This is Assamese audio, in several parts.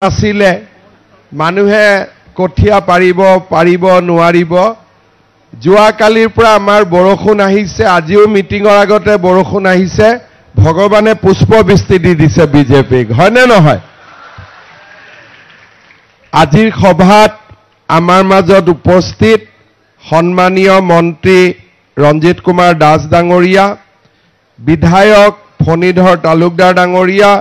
আছিলে মানুহে কঠিয়া পাৰিব নোৱাৰিব যোৱা কালিৰ পৰা আমাৰ বৰষুণ আহিছে আজিও মিটিংৰ আগতে বৰষুণ আহিছে ভগৱানে পুষ্পবৃষ্টি দি দিছে বিজেপিক হয়নে নহয় আজিৰ সভাত আমাৰ মাজত উপস্থিত সন্মানীয় মন্ত্ৰী ৰঞ্জিত কুমাৰ দাস ডাঙৰীয়া বিধায়ক ফণীধৰ তালুকদাৰ ডাঙৰীয়া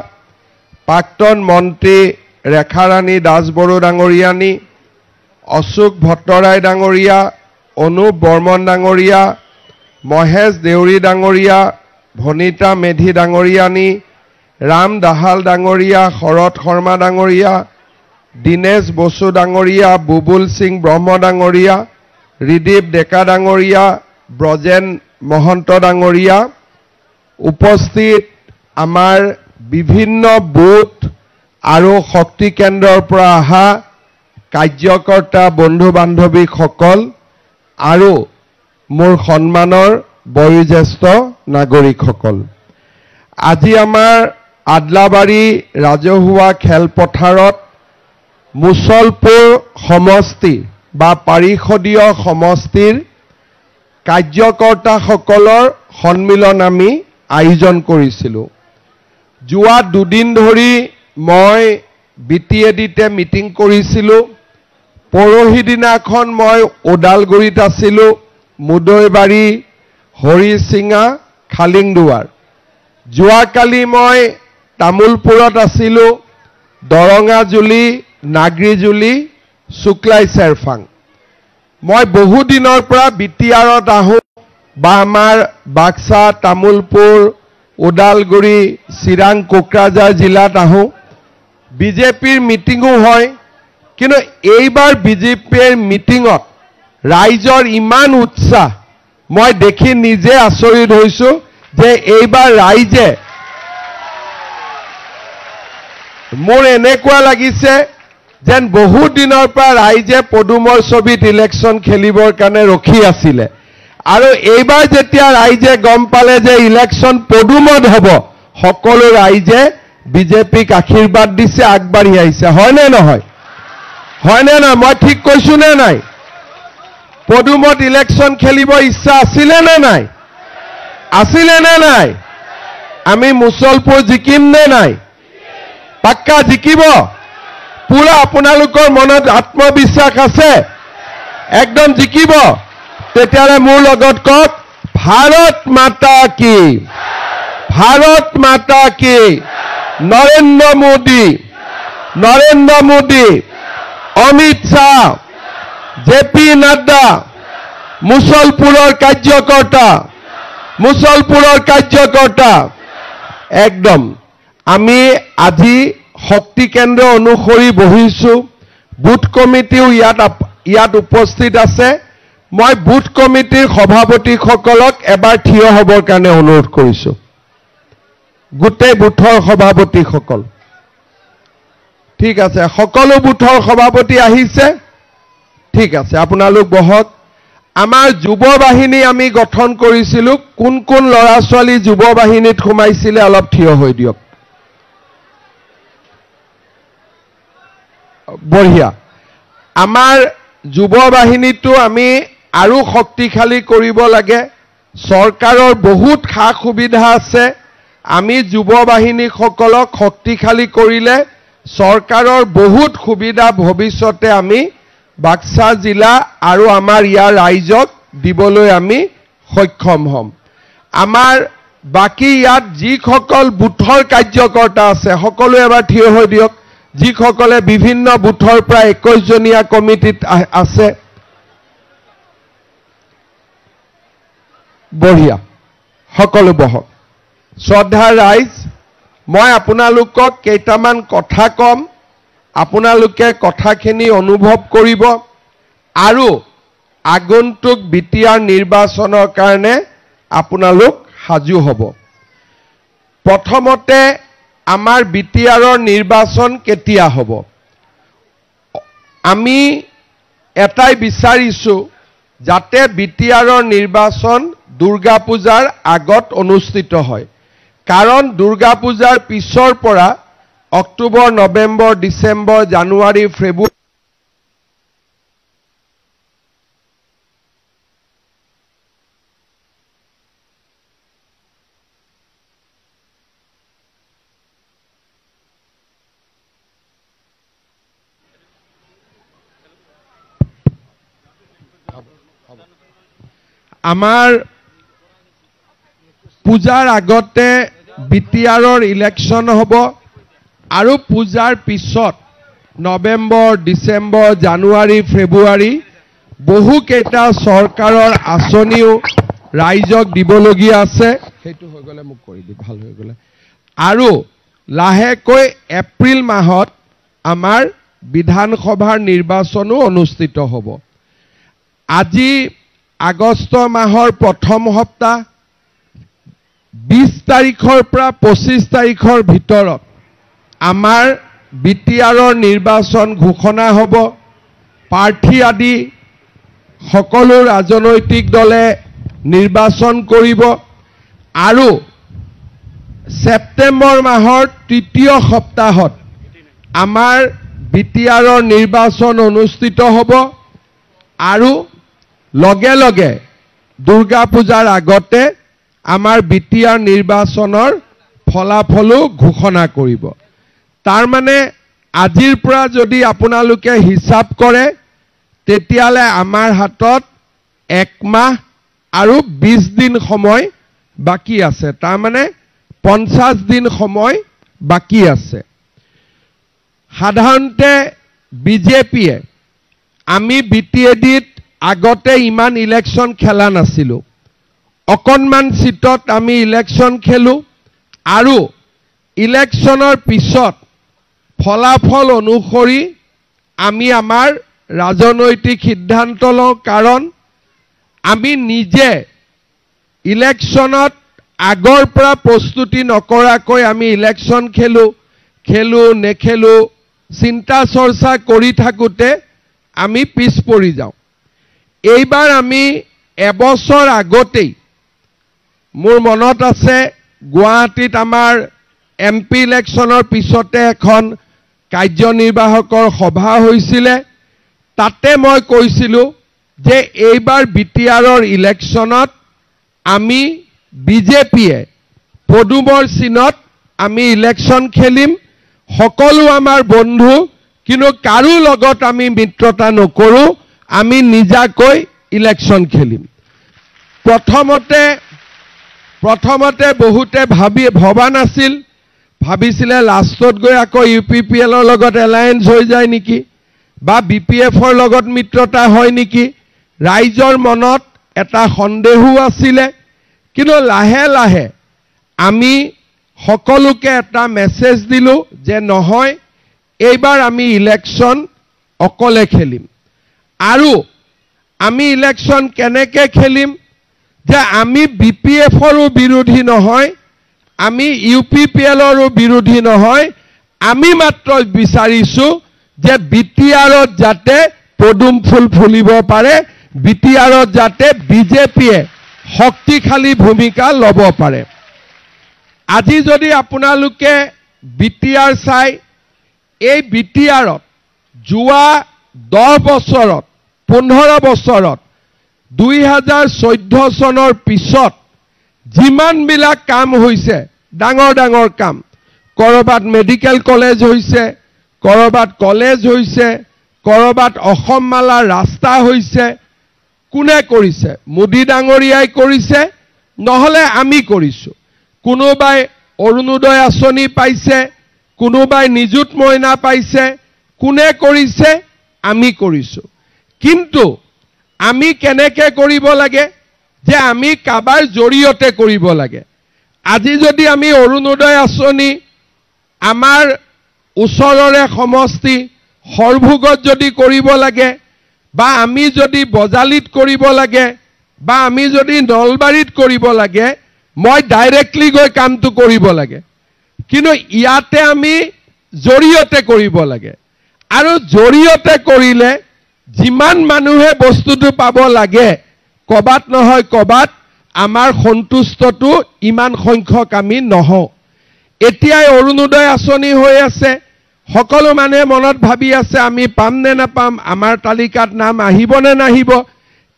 প্ৰাক্তন মন্ত্ৰী ৰেখাৰাণী দাসবড়ো ডাঙৰীয়ানী অশোক ভট্টৰাই ডাঙৰীয়া অনুপ বৰ্মন ডাঙৰীয়া মহেশ দেউৰী ডাঙৰীয়া ভনিতা মেধি ডাঙৰীয়ানী ৰাম দাহাল ডাঙৰীয়া শৰৎ শৰ্মা ডাঙৰীয়া দিনেশ বসু ডাঙৰীয়া বুবুল সিং ব্ৰহ্ম ডাঙৰীয়া ৰিদীপ ডেকা ডাঙৰীয়া ব্ৰজেন মহন্ত ডাঙৰীয়া উপস্থিত আমাৰ বিভিন্ন বুথ আৰু শক্তি কেন্দ্ৰৰ পৰা অহা কাৰ্যকৰ্তা বন্ধু বান্ধৱীসকল আৰু মোৰ সন্মানৰ বয়োজ্যেষ্ঠ নাগৰিকসকল আজি আমাৰ আদলাবাৰী ৰাজহুৱা খেলপথাৰত মুছলপুৰ সমষ্টি বা পাৰিষদীয় সমষ্টিৰ কাৰ্যকৰ্তাসকলৰ সন্মিলন আমি আয়োজন কৰিছিলোঁ যোৱা দুদিন ধৰি মই বিটিএডিতে মিটিং কৰিছিলোঁ পৰহি দিনাখন মই ওদালগুৰিত আছিলোঁ মুদৈবাৰী হৰিচিঙা খালিংদুৱাৰ যোৱাকালি মই তামুলপুৰত আছিলোঁ দৰঙাজুলি নাগৰিজুলি শুক্লাই চেৰফাং মই বহু দিনৰ পৰা বিটিআৰত আহোঁ বা আমাৰ বাক্সা তামুলপুৰ ওদালগুৰি চিৰাং কোকৰাঝাৰ জিলাত আহোঁ বিজেপিৰ মিটিঙো হয় কিন্তু এইবাৰ বিজেপিৰ মিটিঙত ৰাইজৰ ইমান উৎসাহ মই দেখি নিজে আচৰিত হৈছোঁ যে এইবাৰ ৰাইজে মোৰ এনেকুৱা লাগিছে যেন বহু দিনৰ পৰা ৰাইজে পদুমৰ ছবিত ইলেকশ্যন খেলিবৰ কাৰণে ৰখি আছিলে আৰু এইবাৰ যেতিয়া ৰাইজে গম পালে যে ইলেকশ্যন পদুমত হ'ব সকলো ৰাইজে বিজেপিক আশীৰ্বাদ দিছে আগবাঢ়ি আহিছে হয়নে নহয় মই ঠিক কৈছো নে নাই পদুমত ইলেকশ্যন খেলিব ইচ্ছা আছিলে নে নাই আমি মুছলপুৰ জিকিম নে নাই পাক্কা জিকিব পুৰা আপোনালোকৰ মনত আত্মবিশ্বাস আছে একদম জিকিব তেতিয়ালে মোৰ লগত কওক ভাৰত মাতা কি নৰেন্দ্ৰ মোদী অমিত শাহ জেপি নাড্ডা মুছলপুৰৰ কাৰ্যকৰ্তা একদম আমি আজি শক্তি কেন্দ্ৰ অনুসৰি বহিছোঁ বুথ কমিটিও ইয়াত উপস্থিত আছে মই বুথ কমিটিৰ সভাপতিসকলক এবাৰ থিয় হ'বৰ কাৰণে অনুৰোধ কৰিছোঁ গোটেই বুথৰ সভাপতিসকল ঠিক আছে সকলো বুথৰ সভাপতি আহিছে ঠিক আছে আপোনালোক বহক আমাৰ যুৱ বাহিনী আমি গঠন কৰিছিলোঁ কোন ল'ৰা ছোৱালী যুৱ বাহিনীত সোমাইছিলে অলপ থিয় হৈ দিয়ক বঢ়িয়া আমাৰ যুৱ বাহিনীটো আমি আৰু শক্তিশালী কৰিব লাগে চৰকাৰৰ বহুত খা সুবিধা আছে আমি যুৱ বাহিনীসকলক শক্তিশালী কৰিলে চৰকাৰৰ বহুত সুবিধা ভৱিষ্যতে আমি বাক্সা জিলা আৰু আমাৰ ইয়াৰ ৰাইজক দিবলৈ আমি সক্ষম হ'ম আমাৰ বাকী ইয়াত যিসকল বুথৰ কাৰ্যকৰ্তা আছে সকলোৱে এবাৰ থিয় হৈ দিয়ক যিসকলে বিভিন্ন বুথৰ পৰা 21 জনীয়া কমিটিত আছে বঢ়িয়া সকলো বহক শ্ৰদ্ধা ৰাইজ মই আপোনালোকক কেইটামান কথা কম আপোনালোকে কথাখিনি অনুভৱ কৰিব আৰু আগন্তুক বিটিআৰ নিৰ্বাচনৰ কাৰণে আপোনালোক সাজু হ'ব প্ৰথমতে আমাৰ বিটিআৰৰ নিৰ্বাচন কেতিয়া হ'ব আমি এটাই বিচাৰিছোঁ যাতে বিটিআৰৰ নিৰ্বাচন দুৰ্গা পূজাৰ আগত অনুষ্ঠিত হয় কাৰণ দুৰ্গা পূজাৰ পিছৰ পৰা অক্টোবৰ, নৱেম্বৰ, ডিচেম্বৰ, জানুৱাৰী, ফেব্ৰুৱাৰী আমাৰ পূজাৰ আগতে বিটিআৰৰ ইলেকশ্যন হ'ব আৰু পূজাৰ পিছত নৱেম্বৰ, ডিচেম্বৰ, জানুৱাৰী, ফেব্ৰুৱাৰী বহুকেইটা চৰকাৰৰ আঁচনিও ৰাইজক দিবলগীয়া আছে। সেইটো হৈ গ'লে মোক কৰি দিম, ভাল হৈ গ'লে। আৰু লাহেকৈ এপ্ৰিল মাহত আমাৰ বিধানসভাৰ নিৰ্বাচনো অনুষ্ঠিত হ'ব। আজি আগষ্ট মাহৰ প্ৰথম সপ্তাহ 20 তাৰিখৰ পৰা 25 তাৰিখৰ ভিতৰত আমাৰ বিটিআৰৰ নিৰ্বাচন ঘোষণা হ'ব। প্ৰাৰ্থী আদি সকলো ৰাজনৈতিক দলে নিৰ্বাচন কৰিব আৰু ছেপ্টেম্বৰ মাহৰ তৃতীয় সপ্তাহত আমাৰ বিটিআৰৰ নিৰ্বাচন অনুষ্ঠিত হ'ব আৰু লগে লগে দুৰ্গা পূজাৰ আগতে আমাৰ বিটিআৰ নিৰ্বাচনৰ ফলাফলো ঘোষণা কৰিব। তাৰ মানে আজিৰ পৰা যদি আপোনালোকে হিচাপ কৰে তেতিয়ালে আমাৰ হাতত 1 মাহ আৰু 20 দিন সময় বাকি আছে। তাৰ মানে 50 দিন সময় বাকি আছে। সাধাৰণতে বিজেপিয়ে আমি বিটিএডিত আগতে ইমান ইলেকশ্যন খেলা নাছিলোঁ। অকণমান সিটত আমি ইলেকশ্যন খেলোঁ আৰু ইলেকশ্যনৰ পিছত ফলাফল অনুসৰি আমি আমাৰ ৰাজনৈতিক সিদ্ধান্ত লওঁ। কাৰণ আমি নিজে ইলেকশ্যনত আগৰ পৰা প্ৰস্তুতি নকৰাকৈ আমি ইলেকশ্যন খেলোঁ নেখেলোঁ চিন্তা চৰ্চা কৰি থাকোঁতে আমি পিছ পৰি যাওঁ। এইবাৰ আমি এবছৰ আগতেই মোৰ মনত আছে গুৱাহাটীত আমাৰ এমপি ইলেকশ্যনৰ পিছতে এখন কাৰ্যনিৰ্বাহকৰ সভা হৈছিলে। তাতে মই কৈছিলোঁ যে এইবাৰ বিটিআৰৰ ইলেকশ্যনত আমি বিজেপিয়ে পদুমৰ চিনত আমি ইলেকশ্যন খেলিম। সকলো আমাৰ বন্ধু, কিন্তু কাৰো লগত আমি মিত্ৰতা নকৰোঁ। আমি নিজাকৈ ইলেকশ্যন খেলিম। প্ৰথমতে বহুতে ভবা নাছিল, ভাবিছিলে লাষ্টত গৈ আকৌ UPPLৰ লগত এলায়েন্স হৈ যায় নেকি বা BPFৰ লগত মিত্ৰতা হয় নেকি। ৰাইজৰ মনত এটা সন্দেহো আছিলে। কিন্তু লাহে লাহে আমি সকলোকে এটা মেছেজ দিলোঁ যে নহয়, এইবাৰ আমি ইলেকশ্যন অকলে খেলিম। আৰু আমি ইলেকশ্যন কেনেকৈ খেলিম যে আমি BPFৰো বিৰোধী নহয়, আমি UPPLৰো বিৰোধী নহয়। আমি মাত্ৰ বিচাৰিছোঁ যে বিটিআৰত যাতে পদুম ফুল ফুলিব পাৰে, বিটিআৰত যাতে বিজেপিয়ে শক্তিশালী ভূমিকা ল'ব পাৰে। আজি যদি আপোনালোকে বিটিআৰ চাই, এই বিটিআৰত যোৱা 10 বছৰত 15 বছৰত 2014 চনৰ পিছত যিমানবিলাক কাম হৈছে, ডাঙৰ ডাঙৰ কাম, কৰবাত মেডিকেল কলেজ হৈছে, কৰবাত কলেজ হৈছে, কৰবাত অসম মালা ৰাস্তা হৈছে, কোনে কৰিছে? মোদী ডাঙৰীয়াই কৰিছে, নহলে আমি কৰিছোঁ। কোনোবাই অৰুণোদয় আঁচনি পাইছে, কোনোবাই নিযুত মইনা পাইছে, কোনে কৰিছে? আমি কৰিছোঁ। কিন্তু আমি কেনেকৈ কৰিব লাগে যে আমি কাবাৰ জৰিয়তে কৰিব লাগে। আজি যদি আমি অৰুণোদয় আঁচনি আমাৰ ওচৰৰে সমষ্টি সৰভোগত যদি কৰিব লাগে, বা আমি যদি বজালিত কৰিব লাগে, বা আমি যদি নলবাৰীত কৰিব লাগে, মই ডাইৰেক্টলি গৈ কামটো কৰিব লাগে। কিন্তু ইয়াতে আমি জৰিয়তে কৰিব লাগে। আৰু জৰিয়তে কৰিলে যিমান মানুহে বস্তুটো পাব লাগে, কবাত নহয় কবাত আমাৰ সন্তুষ্টটো ইমান সংখ্যক আমি নহওঁ। এতিয়াই অৰুণোদয় আঁচনি হৈ আছে সকলো মানুহে মনত ভাবি আছে আমি পাম নে নাপাম আমাৰ তালিকাত নাম আহিব নে নাহিব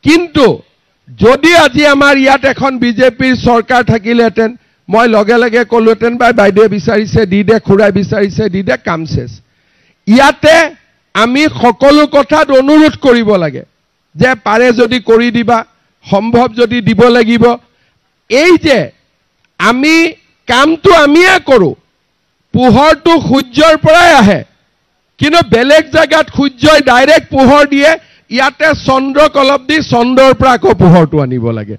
কিন্তু যদি আজি আমাৰ ইয়াত এখন বিজেপিৰ চৰকাৰ থাকিলেহেঁতেন মই লগে লগে ক'লোহেঁতেন বাইদেৱে বিচাৰিছে দি দে খুৰাই বিচাৰিছে দি দে কাম শেষ ইয়াতে আমি সকলো কথাত অনুৰোধ কৰিব লাগে যে পাৰে যদি কৰি দিবা সম্ভৱ যদি দিব লাগিব এই যে আমি কামটো আমিয়ে কৰোঁ পোহৰটো সূৰ্যৰ পৰাই আহে কিন্তু বেলেগ জায়গাত সূৰ্যই ডাইৰেক্ট পোহৰ দিয়ে ইয়াতে চন্দ্ৰক অলপ দি চন্দ্ৰৰ পৰা আকৌ পোহৰটো আনিব লাগে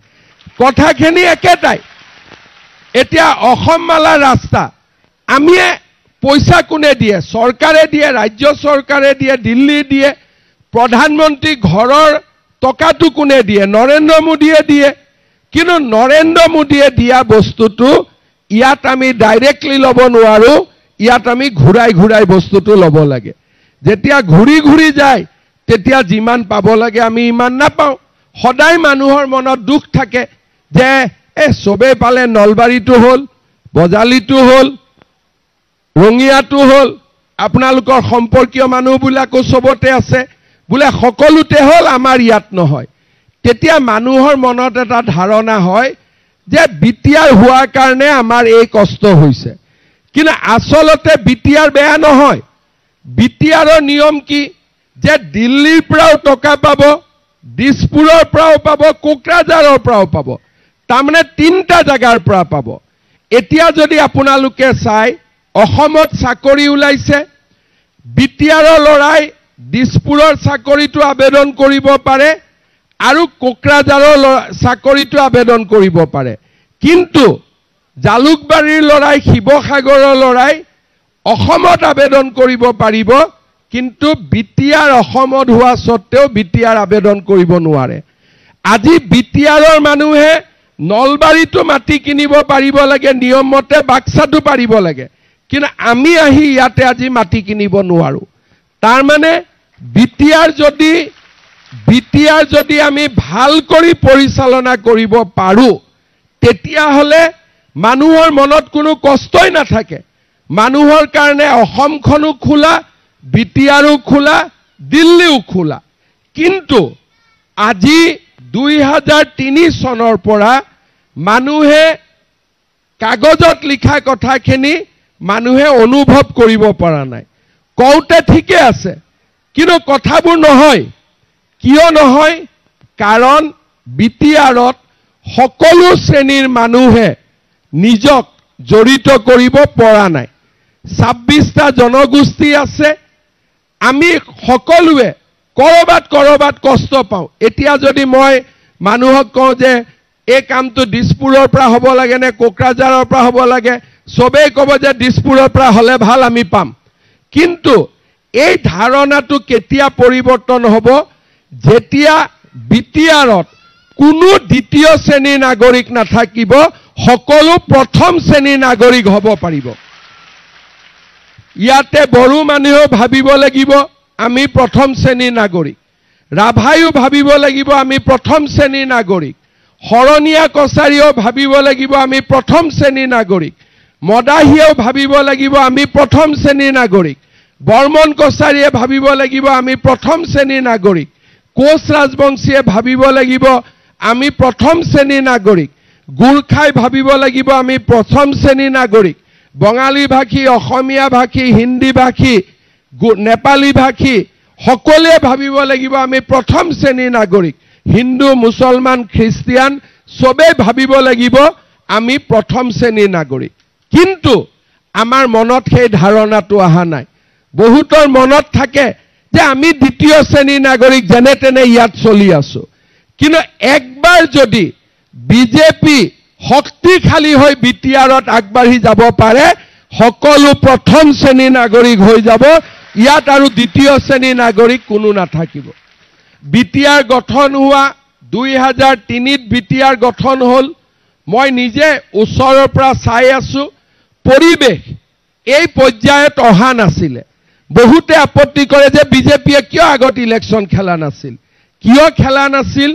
কথাখিনি একেটাই এতিয়া অসম মালা ৰাস্তা আমিয়ে পইচা কোনে দিয়ে চৰকাৰে দিয়ে ৰাজ্য চৰকাৰে দিয়ে দিল্লী দিয়ে প্ৰধানমন্ত্ৰী ঘৰৰ টকাটো কোনে দিয়ে নৰেন্দ্ৰ মোদীয়ে দিয়ে কিন্তু নৰেন্দ্ৰ মোদীয়ে দিয়া বস্তুটো ইয়াত আমি ডাইৰেক্টলি ল'ব নোৱাৰো ইয়াত আমি ঘূৰাই ঘূৰাই বস্তুটো ল'ব লাগে যেতিয়া ঘূৰি ঘূৰি যায় তেতিয়া যিমান পাব লাগে আমি ইমান নাপাওঁ সদায় মানুহৰ মনত দুখ থাকে যে সবে পালে নলবাৰীটো হ'ল বজালিটো হ'ল ৰঙিয়াটো হ'ল আপোনালোকৰ সম্পৰ্কীয় মানুহবিলাকো সবতে আছে বোলে সকলোতে হ'ল আমাৰ ইয়াত নহয় তেতিয়া মানুহৰ মনত এটা ধাৰণা হয় যে বিটিআৰ হোৱাৰ কাৰণে আমাৰ এই কষ্ট হৈছে কিন্তু আসলতে বিটিআৰ বেয়া নহয় বিটিআৰৰ নিয়ম কি যে দিল্লীৰ পৰাও টকা পাব দিছপুৰৰ পৰাও পাব কোকৰাঝাৰৰ পৰাও পাব তাৰমানে তিনটা জায়গাৰ পৰা পাব এতিয়া যদি আপোনালোকে চাই অসমত চাকৰি ওলাইছে বিটিআৰৰ লৰাই দিছপুৰৰ চাকৰিটো আবেদন কৰিব পাৰে আৰু কোকৰাঝাৰৰ চাকৰিটো আবেদন কৰিব পাৰে কিন্তু জালুকবাৰীৰ লৰাই শিৱসাগৰৰ লৰাই অসমত আবেদন কৰিব পাৰিব কিন্তু বিটিআৰ অসমত হোৱা সত্ত্বেও বিটিআৰ আবেদন কৰিব নোৱাৰে আজি বিটিআৰৰ মানুহে নলবাৰীটো মাটি কিনিব পাৰিব লাগে নিয়ম মতে বাক্সাটো পাৰিব লাগে কিন্তু আমি আহি ইয়াতে আজি মাটি কিনিব নোৱাৰো তাৰ মানে বিটিআৰ যদি আমি ভাল কৰি পৰিচালনা কৰিব পাৰো তেতিয়া হলে মানুহৰ মনত কোনো কষ্টই নাথাকে মানুহৰ কাৰণে অসমখনো খোলা বিটিআৰো খোলা দিল্লীও খোলা কিন্তু আজি 2003 চনৰ পৰা মানুহে কাগজত লিখা কথাখিনি মানুহে অনুভৱ কৰিব পৰা নাই কওঁতে ঠিকে আছে কিন্তু কথাবোৰ নহয় কিয় নহয় কাৰণ বিটিআৰত সকলো শ্ৰেণীৰ মানুহে নিজক জড়িত কৰিব পৰা নাই 26টা জনগোষ্ঠী আছে আমি সকলোৱে কৰবাত কষ্ট পাওঁ এতিয়া যদি মই মানুহক কওঁ যে এই কামটো দিছপুৰৰ পৰা হ'ব লাগে নে কোকৰাঝাৰৰ পৰা হ'ব লাগে সবেই ক'ব যে দিছপুৰৰ পৰা হ'লে ভাল আমি পাম কিন্তু এই ধাৰণাটো কেতিয়া পৰিৱৰ্তন হ'ব যেতিয়া বিটিআৰত কোনো দ্বিতীয় শ্ৰেণীৰ নাগৰিক নাথাকিব সকলো প্ৰথম শ্ৰেণীৰ নাগৰিক হ'ব পাৰিব ইয়াতে বড়ো মানুহেও ভাবিব লাগিব আমি প্ৰথম শ্ৰেণীৰ নাগৰিক ৰাভাইও ভাবিব লাগিব আমি প্ৰথম শ্ৰেণীৰ নাগৰিক হৰণীয়া কছাৰীও ভাবিব লাগিব আমি প্ৰথম শ্ৰেণীৰ নাগৰিক মদাহীয়েও ভাবিব লাগিব আমি প্ৰথম শ্ৰেণীৰ নাগৰিক বৰ্মন কছাৰীয়ে ভাবিব লাগিব আমি প্ৰথম শ্ৰেণীৰ নাগৰিক কোচ ৰাজবংশীয়ে ভাবিব লাগিব আমি প্ৰথম শ্ৰেণীৰ নাগৰিক গুৰখাই ভাবিব লাগিব আমি প্ৰথম শ্ৰেণীৰ নাগৰিক বঙালী ভাষী অসমীয়া ভাষী হিন্দী ভাষী নেপালী ভাষী সকলোৱে ভাবিব লাগিব আমি প্ৰথম শ্ৰেণীৰ নাগৰিক হিন্দু মুছলমান খ্ৰীষ্টিয়ান সবেই ভাবিব লাগিব আমি প্ৰথম শ্ৰেণীৰ নাগৰিক কিন্তু আমাৰ মনত সেই ধাৰণাটো অহা নাই বহুতৰ মনত থাকে যে আমি দ্বিতীয় শ্ৰেণীৰ নাগৰিক যেনে তেনে ইয়াত চলি আছো কিন্তু একবাৰ যদি বিজেপি শক্তিশালী হৈ বিটিআৰত আগবাঢ়ি যাব পাৰে সকলো প্ৰথম শ্ৰেণীৰ নাগৰিক হৈ যাব ইয়াত আৰু দ্বিতীয় শ্ৰেণীৰ নাগৰিক কোনো নাথাকিব বিটিআৰ গঠন হোৱা 2003ত বিটিআৰ গঠন হ'ল মই নিজে ওচৰৰ পৰা চাই আছো পৰিবেশ এই পৰ্যায়ত অহা নাছিলে বহুতে আপত্তি কৰে যে বিজেপিয়ে কিয় আগত ইলেকশ্যন খেলা নাছিল কিয় খেলা নাছিল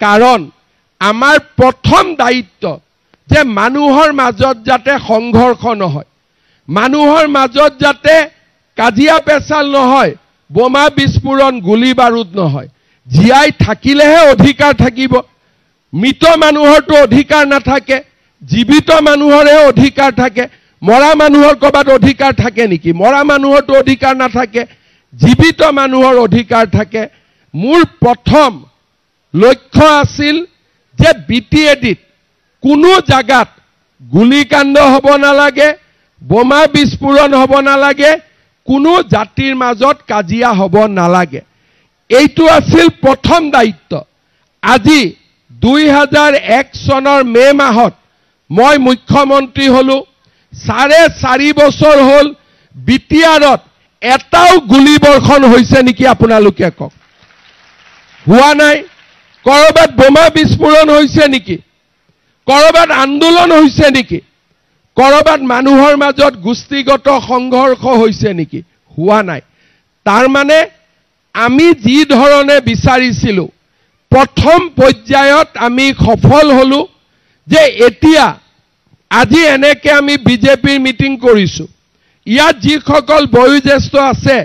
কাৰণ আমাৰ প্ৰথম দায়িত্ব যে মানুহৰ মাজত যাতে সংঘৰ্ষ নহয় মানুহৰ মাজত যাতে কাজিয়া পেচাল নহয়, বোমা বিস্ফোৰণ গুলি বাৰুদ নহয়। জীয়াই থাকিলেহে অধিকাৰ থাকিব। মৃত মানুহৰটো অধিকাৰ নাথাকে, জীৱিত মানুহৰহে অধিকাৰ থাকে। মৰা মানুহৰ ক'ৰবাত অধিকাৰ থাকে নেকি? মৰা মানুহৰটো অধিকাৰ নাথাকে, জীৱিত মানুহৰ অধিকাৰ থাকে। মোৰ প্ৰথম লক্ষ্য আছিল যে BTADত কোনো জাগাত গুলিকাণ্ড হ'ব নালাগে, বোমা বিস্ফোৰণ হ'ব নালাগে, কোনো জাতিৰ মাজত কাজিয়া হ'ব নালাগে। এইটো আছিল প্ৰথম দায়িত্ব। আজি 2001 চনৰ মে মাহত মই মুখ্যমন্ত্ৰী হলোঁ। 4.5 বছৰ হ'ল BTRত এটাও গুলিবৰ্ষণ হৈছে নেকি আপোনালোকে কওক? হোৱা নাই। কৰবাত বোমা বিস্ফোৰণ হৈছে নেকি? কৰবাত আন্দোলন হৈছে নেকি? কৰবাত মানুহৰ মাজত গোষ্ঠীগত সংঘৰ্ষ হৈছে নেকি? হোৱা নাই। তাৰ মানে আমি যি ধৰণে বিচাৰিছিলোঁ প্ৰথম পৰ্যায়ত আমি সফল হলোঁ যে এতিয়া আজি এনেকে আমি বিজেপিৰ মিটিং কৰিছোঁ। ইয়াত যিসকল বয়োজ্যেষ্ঠ আছে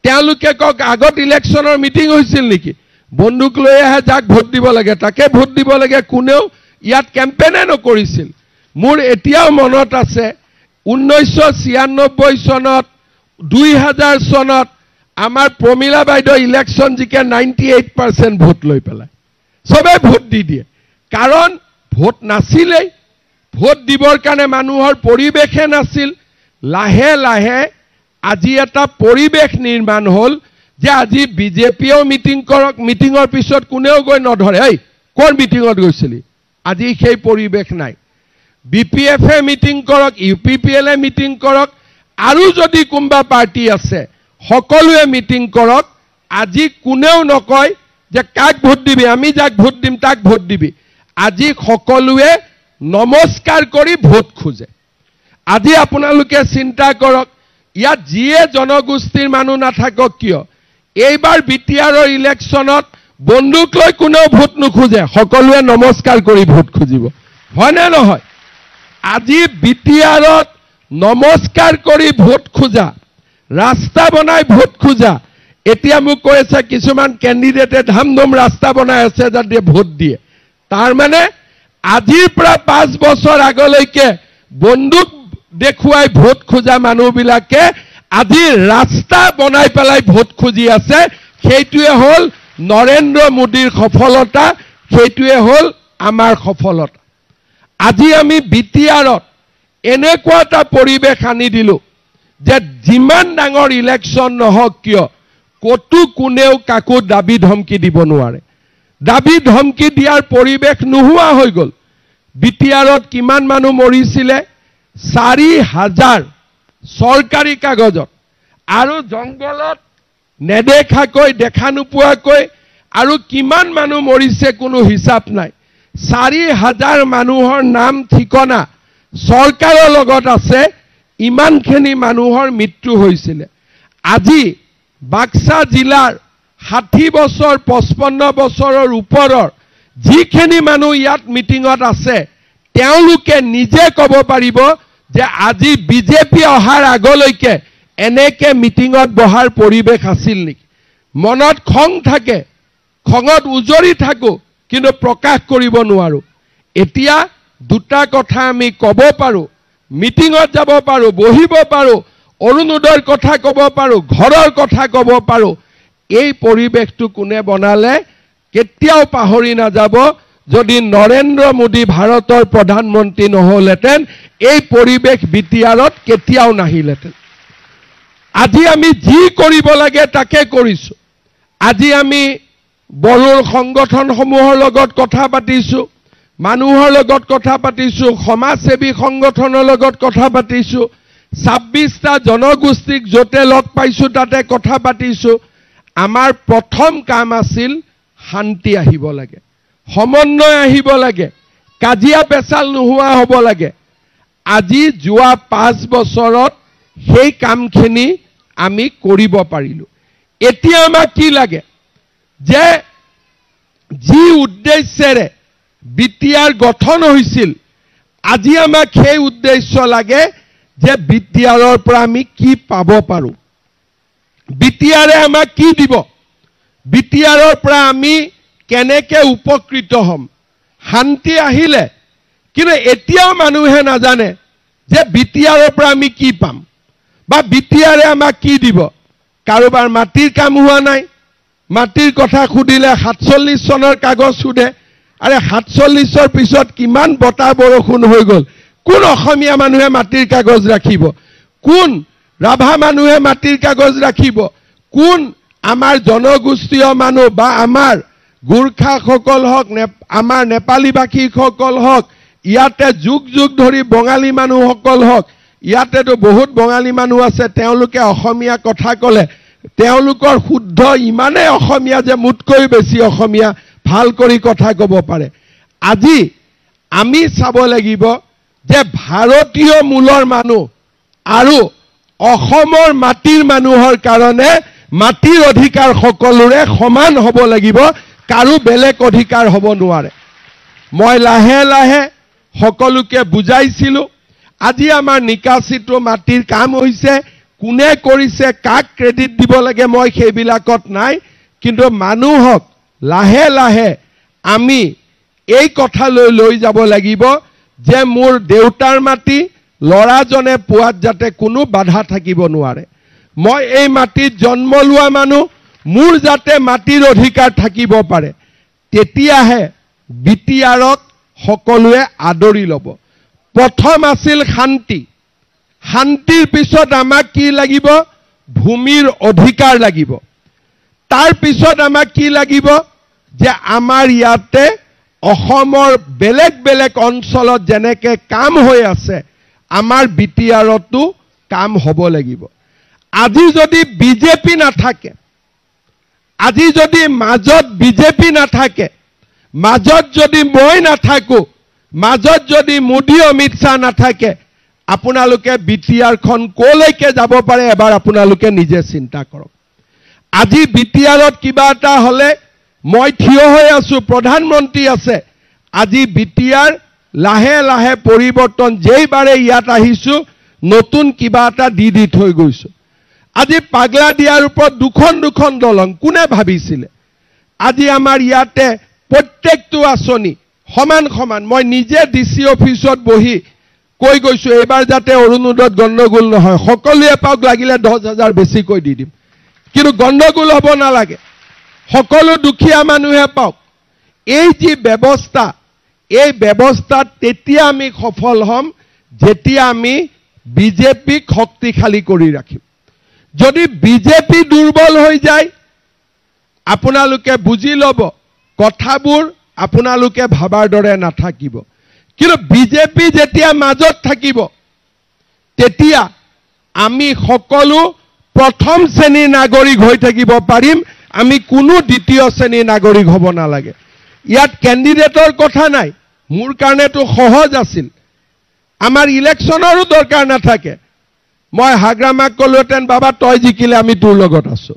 তেওঁলোকে কওক আগত ইলেকশ্যনৰ মিটিং হৈছিল নেকি? বন্দুক লৈ আহে, যাক ভোট দিব লাগে তাকে ভোট দিব লাগে, কোনেও ইয়াত কেম্পেইনে নকৰিছিল। মোৰ এতিয়াও মনত আছে 1996 চনত 2000 চনত আমাৰ প্ৰমীলা বাইদেউ ইলেকশ্যন জিকে 98% ভোট লৈ পেলায়। সবে ভোট দি দিয়ে, কাৰণ ভোট নাছিলেই। ভোট দিবৰ কাৰণে মানুহৰ পৰিৱেশে নাছিল। লাহে লাহে আজি এটা পৰিৱেশ নিৰ্মাণ হ'ল যে আজি বিজেপিয়েও মিটিং কৰক, মিটিঙৰ পিছত কোনেও গৈ নধৰে, এই ক'ৰ মিটিঙত গৈছিলি? আজি সেই পৰিৱেশ নাই। BPFে মিটিং কৰক, UPPLে মিটিং কৰক, আৰু যদি কোনোবা পাৰ্টি আছে সকলোৱে মিটিং কৰক। আজি কোনেও নকয় যে কাক ভোট দিবি, আমি যাক ভোট দিম তাক ভোট দিবি। আজি সকলোৱে নমস্কাৰ কৰি ভোট খোজে। আজি আপোনালোকে চিন্তা কৰক, ইয়াত যিয়ে জনগোষ্ঠীৰ মানুহ নাথাকক কিয়, এইবাৰ BTRৰ ইলেকশ্যনত বন্দুক লৈ কোনেও ভোট নোখোজে, সকলোৱে নমস্কাৰ কৰি ভোট খুজিব, হয়নে নহয়? আজি BTRত নমস্কাৰ কৰি ভোট খোজা, ৰাস্তা বনাই ভোট খোজা। এতিয়া মোক কৈ আছে কিছুমান কেণ্ডিডেটে ধামধুম ৰাস্তা বনাই আছে যাতে ভোট দিয়ে। তাৰ মানে আজিৰ পৰা 5 বছৰ আগলৈকে বন্দুক দেখুৱাই ভোট খোজা মানুহবিলাকে আজি ৰাস্তা বনাই পেলাই ভোট খুজি আছে। সেইটোৱে হ'ল নৰেন্দ্ৰ মোদীৰ সফলতা, সেইটোৱে হ'ল আমাৰ সফলতা। আজি আমি BTRত এনেকুৱা এটা পৰিৱেশ আনি দিলোঁ যে যিমান ডাঙৰ ইলেকশ্যন নহওক কিয় ক'তো কোনেও কাকো দাবী ধমকি দিব নোৱাৰে। দাবী ধমকি দিয়াৰ পৰিৱেশ নোহোৱা হৈ গ'ল। BTRত কিমান মানুহ মৰিছিলে? 4000 চৰকাৰী কাগজত, আৰু জংঘলত নেদেখাকৈ, দেখা নোপোৱাকৈ আৰু কিমান মানুহ মৰিছে কোনো হিচাপ নাই। 4000 মানুহৰ নাম ঠিকনা চৰকাৰৰ লগত আছে। ইমানখিনি মানুহৰ মৃত্যু হৈছিলে। আজি বাক্সা জিলাৰ 60 বছৰ 55 বছৰৰ ওপৰৰ যিখিনি মানুহ ইয়াত মিটিঙত আছে তেওঁলোকে নিজে ক'ব পাৰিব যে আজি বিজেপি অহাৰ আগলৈকে এনেকে মিটিঙত বহাৰ পৰিৱেশ আছিল নেকি? মনত খং থাকে, খঙত উজৰি থাকো, কিন্তু প্ৰকাশ কৰিব নোৱাৰো। এতিয়া দুটা কথা আমি ক'ব পাৰো, মিটিঙত যাব পাৰো, বহিব পাৰো, অৰুণোদয়ৰ কথা ক'ব পাৰো, ঘৰৰ কথা ক'ব পাৰো। এই পৰিৱেশটো কোনে বনালে? কেতিয়াও পাহৰি নাযাব, যদি নৰেন্দ্ৰ মোদী ভাৰতৰ প্ৰধানমন্ত্ৰী নহলহেঁতেন এই পৰিৱেশ BTRত কেতিয়াও নাহিলহেঁতেন। আজি আমি যি কৰিব লাগে তাকে কৰিছো। আজি আমি বড়োৰ সংগঠনসমূহৰ লগত কথা পাতিছো, মানুহৰ লগত কথা পাতিছো, সমাজসেৱী সংগঠনৰ লগত কথা পাতিছো, 26টা জনগোষ্ঠীক য'তে লগ পাইছো তাতে কথা পাতিছো। আমাৰ প্ৰথম কাম আছিল শান্তি আহিব লাগে, সমন্বয় আহিব লাগে, কাজিয়া পেচাল নোহোৱা হ'ব লাগে। আজি যোৱা 5 বছৰত সেই কামখিনি আমি কৰিব পাৰিলো। এতিয়া আমাক কি লাগে? যে যি উদ্দেশ্যেৰে BTR গঠন হৈছিল, আজি আমাক সেই উদ্দেশ্য লাগে যে বিটিআৰৰ পৰা আমি কি পাব পাৰোঁ, বিটিআৰে আমাক কি দিব, বিটিআৰৰ পৰা আমি কেনেকে উপকৃত হ'ম, শান্তি আহিলে। কিন্তু এতিয়াও মানুহে নাজানে যে বিটিআৰৰ পৰা আমি কি পাম বা বিটিআৰে আমাক কি দিব। কাৰোবাৰ মাটিৰ কাম হোৱা নাই, মাটিৰ কথা সুধিলে 47 চনৰ কাগজ সোধে। আৰে 47ৰ পিছত কিমান বতাহ বৰষুণ হৈ গ'ল, কোন অসমীয়া মানুহে মাটিৰ কাগজ ৰাখিব, কোন ৰাভা মানুহে মাটিৰ কাগজ ৰাখিব, কোন আমাৰ জনগোষ্ঠীয় মানুহ বা আমাৰ গোৰ্খাসকল হওক, আমাৰ নেপালী ভাষীসকল হওক, ইয়াতে যুগ যুগ ধৰি বঙালী মানুহসকল হওক, ইয়াতেতো বহুত বঙালী মানুহ আছে, তেওঁলোকে অসমীয়া কথা ক'লে তেওঁলোকৰ শুদ্ধ ইমানেই অসমীয়া যে মোতকৈ বেছি অসমীয়া ভাল কৰি কথা ক'ব পাৰে। আজি আমি চাব লাগিব যে ভাৰতীয় মূলৰ মানুহ আৰু অসমৰ মাটিৰ মানুহৰ কাৰণে মাটিৰ অধিকাৰ সকলোৰে সমান হ'ব লাগিব, কাৰো বেলেগ অধিকাৰ হ'ব নোৱাৰে। মই লাহে লাহে সকলোকে বুজাইছিলোঁ। আজি আমাৰ নিকাচিটো মাটিৰ কাম হৈছে, কোনে কৰিছে, কাক ক্ৰেডিট দিব লাগে মই সেইবিলাকত নাই, কিন্তু মানুহক লাহে লাহে আমি এই কথালৈ লৈ যাব লাগিব যে মোৰ দেউতাৰ মাটি ল'ৰাজনে পোৱাত যাতে কোনো বাধা থাকিব নোৱাৰে, মই এই মাটিত জন্ম লোৱা মানুহ, মোৰ যাতে মাটিৰ অধিকাৰ থাকিব পাৰে। তেতিয়াহে বিটিআৰক সকলোৱে আদৰি ল'ব। প্ৰথম আছিল শান্তি, শান্তিৰ পিছত আমাক কি লাগিব, ভূমিৰ অধিকাৰ লাগিব। তাৰ পিছত আমাক কি লাগিব যে আমাৰ ইয়াতে অসমৰ বেলেগ বেলেগ অঞ্চলত যেনেকৈ কাম হৈ আছে আমাৰ বিটিআৰতো কাম হ'ব লাগিব। আজি যদি বিজেপি নাথাকে, আজি যদি মাজত বিজেপি নাথাকে, মাজত যদি মই নাথাকো, মাজত যদি মোদী অমিত শ্বাহ নাথাকে, আপোনালোকে বিটিআৰখন ক'লৈকে যাব পাৰে এবাৰ আপোনালোকে নিজে চিন্তা কৰক। আজি বিটিআৰত কিবা এটা হ'লে মই থিয় হৈ আছো, প্ৰধানমন্ত্ৰী আছে, আজি বিটিআৰ লাহে লাহে পৰিৱৰ্তন, যেইবাৰে ইয়াত আহিছো নতুন কিবা এটা দি থৈ গৈছো। আজি পাগলা দিয়াৰ ওপৰত দুখন দলং, কোনে ভাবিছিলে? আজি আমাৰ ইয়াতে প্ৰত্যেকটো আঁচনি সমান সমান। মই নিজে ডিচি অফিচত বহি কৈ গৈছো এইবাৰ যাতে অৰুণোদয়ত গণ্ডগোল নহয়, সকলোৱে পাওক, লাগিলে 10,000 বেছিকৈ দি দিম, কিন্তু গণ্ডগোল হ'ব নালাগে, সকলো দুখীয়া মানুহে পাওক। এই যি ব্যৱস্থা, এই ব্যৱস্থাত তেতিয়া আমি সফল হ'ম যেতিয়া আমি বিজেপিক শক্তিশালী কৰি ৰাখিম। যদি বিজেপি দুৰ্বল হৈ যায়, আপোনালোকে বুজি ল'ব কথাবোৰ আপোনালোকে ভাবাৰ দৰে নাথাকিব। কিন্তু বিজেপি যেতিয়া মাজত থাকিব, তেতিয়া আমি সকলো প্ৰথম শ্ৰেণীৰ নাগৰিক হৈ থাকিব পাৰিম, আমি কোনো দ্বিতীয় শ্ৰেণীৰ নাগৰিক হ'ব নালাগে। ইয়াত কেণ্ডিডেটৰ কথা নাই, মোৰ কাৰণেতো সহজ আছিল, আমাৰ ইলেকশ্যনৰো দৰকাৰ নাথাকে। মই হাগ্ৰামাক ক'লোহেঁতেন, বাবা তই জিকিলে আমি তোৰ লগত আছো,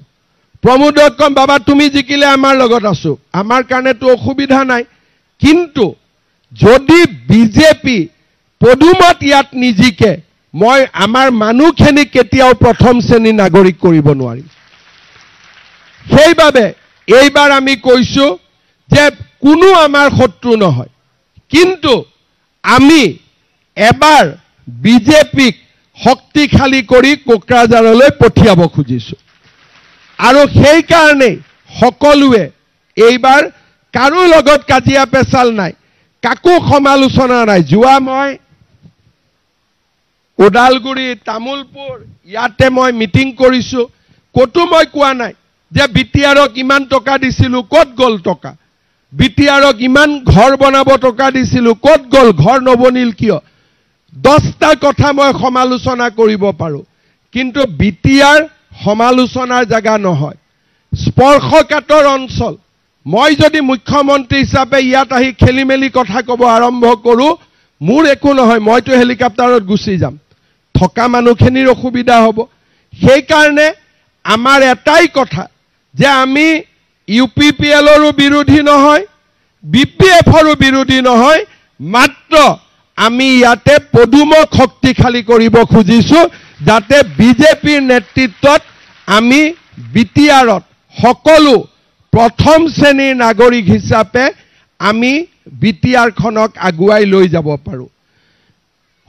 প্ৰমোদক কম বাবা তুমি জিকিলে আমাৰ লগত আছো, আমাৰ কাৰণেতো অসুবিধা নাই। কিন্তু যদি বিজেপি পদুমত ইয়াত নিজিকে, মই আমাৰ মানুহখিনিক কেতিয়াও প্ৰথম শ্ৰেণীৰ নাগৰিক কৰিব নোৱাৰিম। সেইবাবে এইবাৰ আমি কৈছো যে কোনো আমাৰ শত্ৰু নহয়, কিন্তু আমি এবাৰ বিজেপিক শক্তিশালী কৰি কোকৰাঝাৰলৈ পঠিয়াব খুজিছো। আৰু সেইকাৰণে সকলোৱে এইবাৰ কাৰো লগত কাজিয়া পেচাল নাই, কাকো সমালোচনা নাই। যোৱা মই ওদালগুৰি, তামোলপুৰ ইয়াতে মই মিটিং কৰিছো, ক'তো মই কোৱা নাই যে বিটিআৰক ইমান টকা দিছিলো, ক'ত গ'ল টকা? বিটিআৰক ইমান ঘৰ বনাব টকা দিছিলো, ক'ত গ'ল? ঘৰ নবনিল কিয়? 10টা কথা মই সমালোচনা কৰিব পাৰো, কিন্তু বিটিআৰ সমালোচনাৰ জায়গা নহয়, স্পৰ্শকাতৰ অঞ্চল। মই যদি মুখ্যমন্ত্ৰী হিচাপে ইয়াত আহি খেলি মেলি কথা ক'ব আৰম্ভ কৰোঁ, মোৰ একো নহয়, মইতো হেলিকপ্টাৰত গুচি যাম, থকা মানুহখিনিৰ অসুবিধা হ'ব। সেইকাৰণে আমাৰ এটাই কথা যে আমি UPPLৰো বিৰোধী নহয়, BPFৰো বিৰোধী নহয়, মাত্ৰ আমি ইয়াতে পদুমক শক্তিশালী কৰিব খুজিছো যাতে বিজেপিৰ নেতৃত্বত আমি বিটিআৰত সকলো প্ৰথম শ্ৰেণীৰ নাগৰিক হিচাপে আমি বিটিআৰখনক আগুৱাই লৈ যাব পাৰো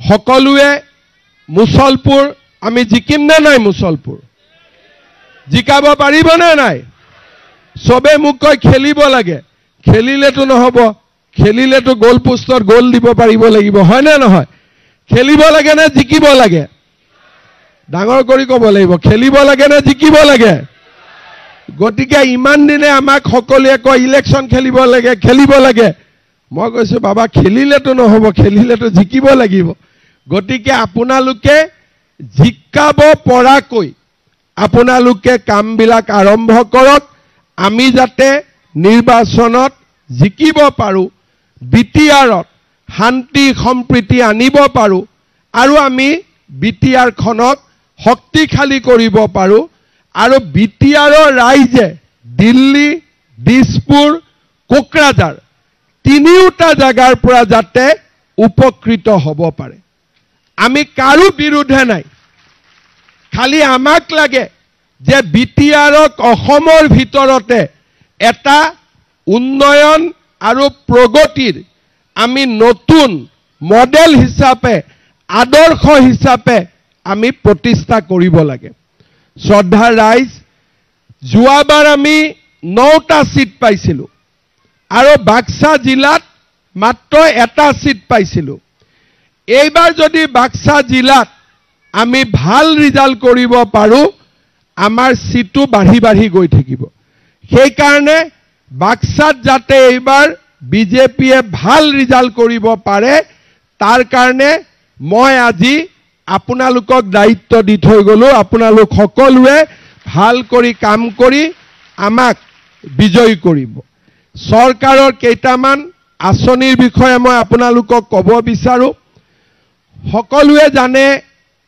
সকলোৱে মুছলপুৰ আমি জিকিম না নাই মুছলপুৰ জিকাব পাৰিব না নাই সবে মোক কয় খেলিব লাগে খেলিলেতো নহব খেলিলেতো গোল পোষ্টত গোল দিব পাৰিব লাগিব হয় না নহয় খেলিব লাগে না জিকিব লাগে ডাঙৰ কৰি ক'ব লাগিব খেলিব লাগে না জিকিব লাগে গতিকে ইমান দিনে আমাক সকলোৱে কয় ইলেকশ্যন খেলিব লাগে মই কৈছো বাবা খেলিলেতো নহব খেলিলেতো জিকিব লাগিব গতিকে আপোনালোকে জিকাব পৰাকৈ আপোনালোকে কামবিলাক আৰম্ভ কৰক আমি যাতে নিৰ্বাচনত জিকিব পাৰো বিটিআৰত শান্তি সম্প্ৰীতি আনিব পাৰো আৰু আমি বিটিআৰখনক শক্তিশালী কৰিব পাৰো আৰু বিটিআৰৰ ৰাইজে দিল্লী দিছপুৰ কোকৰাঝাৰ তিনিওটা জাগাৰ পৰা যাতে উপকৃত হ'ব পাৰে আমি কাৰো বিৰুদ্ধে নাই খালি আমাক লাগে যে বিটিআৰক অসমৰ ভিতৰতে এটা উন্নয়ন আৰু প্ৰগতিৰ আমি নতুন মডেল হিচাপে আদৰ্শ হিচাপে আমি প্ৰতিষ্ঠা কৰিব লাগে শ্ৰদ্ধা ৰাইজ যোৱাবাৰ আমি 9টা সিট পাইছিলো আৰু বাক্সা জিলাত মাত্ৰ এটা সিট পাইছিলো এইবাৰ যদি বাক্সা জিলাত আমি ভাল ৰিজাল্ট কৰিব পাৰো আমাৰ সিটটো বাঢ়ি গৈ থাকিব সেই কাৰণে বাক্সাত যাতে এইবাৰ বিজেপিয়ে ভাল ৰিজাল্ট কৰিব পাৰে তাৰ কাৰণে মই আজি আপোনালোকক দায়িত্ব দি থৈ গলো আপোনালোক সকলোৱে ভাল কৰি কাম কৰি আমাক বিজয়ী কৰিব চৰকাৰৰ কেইটামান আঁচনিৰ বিষয়ে মই আপোনালোকক ক'ব বিচাৰো সকলোৱে জানে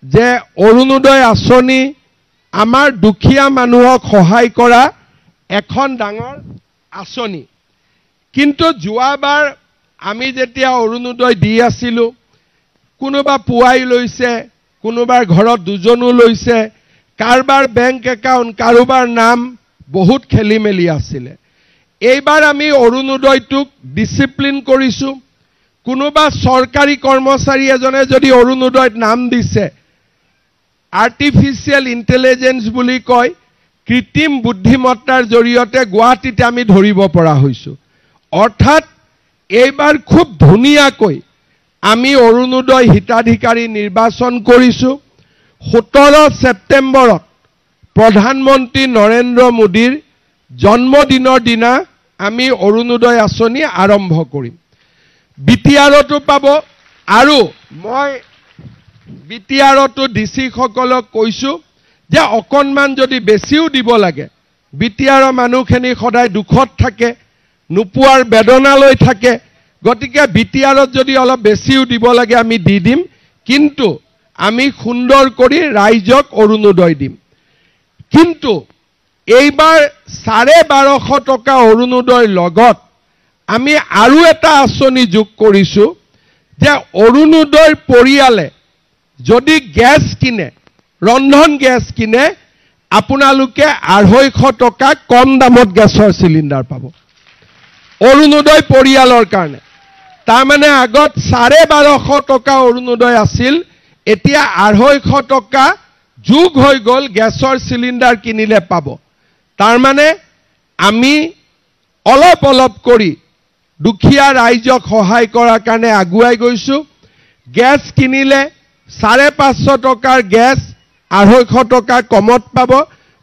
যে অৰুণোদয় আঁচনি আমাৰ দুখীয়া মানুহক সহায় কৰা এখন ডাঙৰ আঁচনি কিন্তু যোৱাবাৰ আমি যেতিয়া অৰুণোদয় দি আছিলো কোনোবা পুৱাই লৈছে কোনোবাৰ ঘৰত দুজনো লৈছে কাৰবাৰ বেংক একাউণ্ট কাৰোবাৰ নাম বহুত খেলিমেলি আছিল এইবাৰ আমি অৰুণোদয়টোক ডিসিপ্লিন কৰিছো কোনোবা চৰকাৰী কৰ্মচাৰী এজনে যদি অৰুণোদয়ত নাম দিছে আৰ্টিফিশিয়াল ইন্টেলিজেন্স বুলি কয় কৃত্ৰিম বুদ্ধিমত্তাৰ জৰিয়তে গুৱাহাটীতে আমি ধৰিব পৰা হৈছো অৰ্থাৎ এইবাৰ খুব ধুনীয়াকৈ আমি অৰুণোদয় হিতাধিকাৰী নিৰ্বাচন কৰিছো 17 সেপ্টেম্বৰত প্ৰধানমন্ত্ৰী নৰেন্দ্ৰ মোদীৰ জন্মদিনৰ দিনা আমি অৰুণোদয় আঁচনি আৰম্ভ কৰিম বিটিআৰটো পাব আৰু মই বিটিআৰটো ডিসি সকলক কৈছো যে অকনমান যদি বেছিও দিব লাগে বিটিআৰৰ মানুহখিনি সদায় দুখত থাকে নুপুৱাৰ বেদনা লৈ থাকে গতিকে বিটিআৰত যদি অলপ বেছিও দিব লাগে আমি দি দিম কিন্তু আমি সুন্দৰ কৰি ৰাইজক অৰুণোদয় দিম কিন্তু এইবাৰ 1250 টকা অৰুণোদয়ৰ লগত আমি আৰু এটা আঁচনি যোগ কৰিছো যে অৰুণোদয়ৰ পৰিয়ালে যদি গ্যাস কিনে ৰন্ধন গ্যাস কিনে আপোনালোকে 250 টকা কম দামত গ্যাসৰ সিলিন্ডাৰ পাব অৰুণোদয় পৰিয়ালৰ কাৰণে তাৰ মানে আগত 1250 টকা অৰুণোদয় আছিল এতিয়া 250 টকা যোগ হৈ গল গ্যাসৰ সিলিন্ডাৰ কিনিলে পাব তাৰ মানে আমি অলপ কৰি দুখীয়া ৰাইজক সহায় কৰাৰ কাৰণে আগুৱাই গৈছো গ্যাস কিনিলে 550 টকাৰ গ্যাস 250 টকা কমত পাব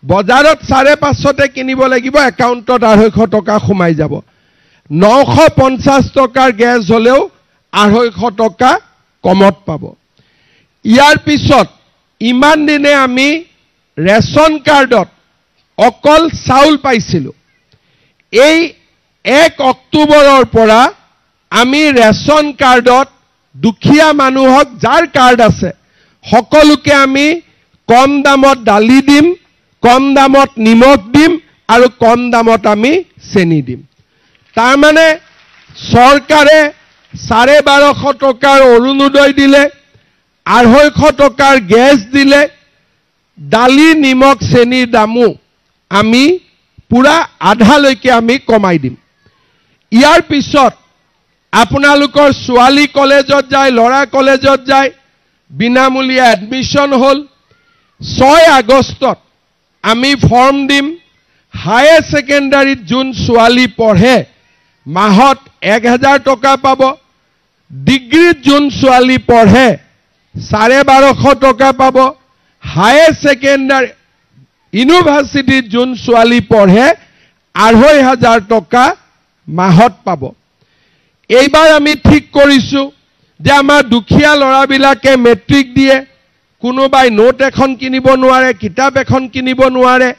বজাৰত 550 কিনিব লাগিব একাউণ্টত 250 টকা সোমাই যাব 950 টকাৰ গ্যাস হলেও 250 টকা কমত পাব ইয়াৰ পিছত ইমান দিনে আমি ৰেশন কাৰ্ডত অকল চাউল পাইছিলো এই 1 অক্টোবৰৰ পৰা আমি ৰেশন কাৰ্ডত দুখীয়া মানুহক যাৰ কাৰ্ড আছে সকলোকে আমি কম দামত দালি দিম কম দামত নিমখ দিম আৰু কম দামত আমি চেনি দিম তাৰ মানে চৰকাৰে 1250 টকাৰ অৰুণোদয় দিলে, 250 টকাৰ গেছ দিলে, দালি নিমখ চেনিৰ দামো আমি পুৰা আধালৈকে আমি কমাই দিম। ইয়াৰ পিছত আপোনালোকৰ ছোৱালী কলেজত যায়, ল'ৰা কলেজত যায়, বিনামূলীয়া এডমিশ্যন হ'ল। 6 আগষ্টত আমি ফৰ্ম দিম। হায়াৰ ছেকেণ্ডাৰীত যোন ছোৱালী পঢ়ে মাহত 1000 টকা পাব। ডিগ্ৰীত যোন ছোৱালী পঢ়ে 1250 টকা পাব। হায়াৰ ছেকেণ্ডাৰী ইউনিভাৰ্চিটিত যোন ছোৱালী পঢ়ে 2500 টকা মাহত পাব। এইবাৰ আমি ঠিক কৰিছোঁ যে আমাৰ দুখীয়া ল'ৰাবিলাকে মেট্ৰিক দিয়ে, কোনোবাই নোট এখন কিনিব নোৱাৰে, কিতাপ এখন কিনিব নোৱাৰে।